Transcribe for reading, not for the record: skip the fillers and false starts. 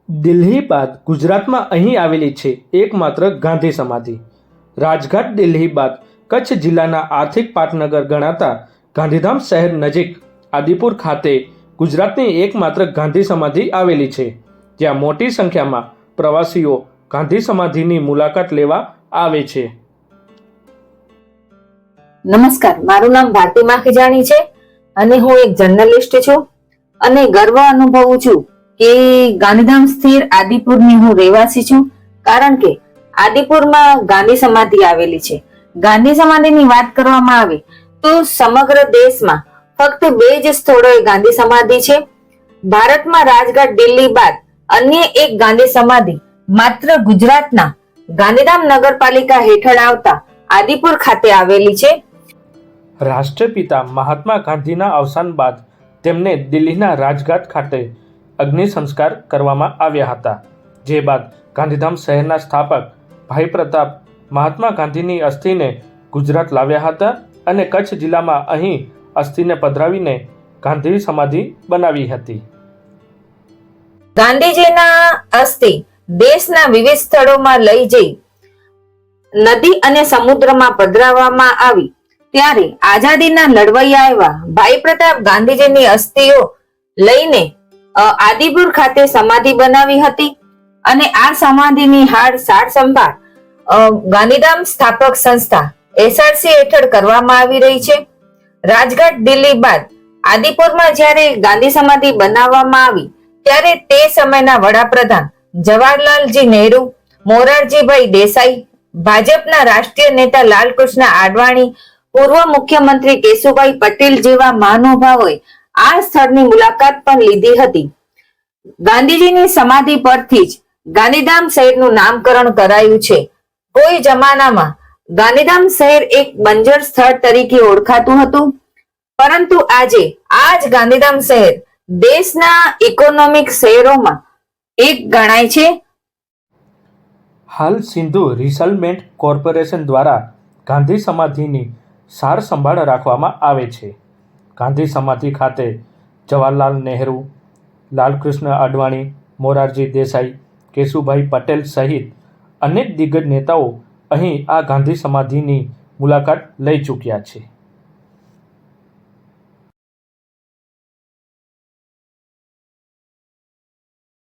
દિલ્હી બાદ ગુજરાતમાં અહીં આવેલી છે એકમાત્ર ગાંધી સમાધિ. રાજઘાટ દિલ્હી બાદ કચ્છ જિલ્લાના આર્થિક પાટનગર ગણાતા ગાંધીધામ શહેર નજીક આદિપુર ખાતે ગુજરાતની એકમાત્ર ગાંધી સમાધિ આવેલી છે, જ્યાં મોટી સંખ્યામાં પ્રવાસીઓ ગાંધી સમાધિની મુલાકાત લેવા આવે છે. નમસ્કાર, મારું નામ ભારતી માખીજાણી છે અને હું એક જર્નલિસ્ટ છું અને ગર્વ અનુભવું છું કે ગાંધીધામ સ્થિર આદિપુરની હું રહેવાસી છું, કારણ કે આદિપુરમાં ગાંધી સમાધિ આવેલી છે. ગાંધી સમાધિની વાત કરવામાં આવે તો સમગ્ર દેશમાં ફક્ત 2 જ સ્થળોએ ગાંધી સમાધિ છે. ભારતમાં રાજઘાટ દિલ્હી બાદ અન્ય એક ગાંધી સમાધિ માત્ર ગુજરાતના ગાંધીધામ નગરપાલિકા હેઠળ આવતા આદિપુર ખાતે આવેલી છે. રાષ્ટ્રપિતા મહાત્મા ગાંધીના અવસાન બાદ તેમને દિલ્હીના રાજઘાટ ખાતે અગ્નિ સંસ્કાર કરવામાં આવ્યા હતા, જે બાદ ગાંધીધામ શહેરના સ્થાપક ભાઈ પ્રતાપ મહાત્મા ગાંધીની અસ્થિને ગુજરાત લાવ્યા હતા અને કચ્છ જિલ્લામાં અહીં અસ્થિને પધરાવીને ગાંધી સમાધિ બનાવી હતી. ગાંધીજીના અસ્થિ દેશના વિવિધ સ્થળોમાં લઈ જઈ નદી અને સમુદ્રમાં પધરાવવામાં આવી ત્યારે આઝાદીના લડવૈયા એવા ભાઈ પ્રતાપ ગાંધીજીની અસ્થિઓ લઈને આદિપુર ખાતે સમાધિ બનાવી હતી અને આ સમાધિની સાર સંભાળ ગાંધીધામ સ્થાપક સંસ્થા SRC હેઠળ કરવામાં આવી રહી છે. રાજઘાટ દિલ્હી બાદ આદિપુરમાં જ્યારે ગાંધી સમાધિ બનાવવામાં આવી ત્યારે તે સમયના વડાપ્રધાન જવાહરલાલજી નહેરુ, મોરારજીભાઈ દેસાઈ, ભાજપના રાષ્ટ્રીય નેતા લાલકૃષ્ણ આડવાણી, પૂર્વ મુખ્યમંત્રી કેશુભાઈ પટેલ જેવા મહાનુભાવોએ આ સ્થળની મુલાકાત પણ લીધી હતી. ગાંધીજીની સમાધિ પરથી જ ગાંધીધામ શહેરનું નામકરણ કરાયું છે. કોઈ જમાનામાં ગાંધીધામ શહેર એક બંજર સ્થળ તરીકે ઓળખાતું હતું, પરંતુ આજે આ જ ગાંધીધામ શહેર દેશના ઇકોનોમિક શહેરોમાં એક ગણાય છે. હાલ સિંધુ રિસેટલમેન્ટ કોર્પોરેશન દ્વારા ગાંધી સમાધિની સાર સંભાળ રાખવામાં આવે છે. ગાંધી સમાધિ ખાતે જવાહરલાલ નહેરુ, લાલકૃષ્ણ આડવાણી, મોરારજી દેસાઈ, કેશુભાઈ પટેલ સહિત અનેક દિગ્ગજ નેતાઓ અહીં આ ગાંધી સમાધિની મુલાકાત લઈ ચૂક્યા છે.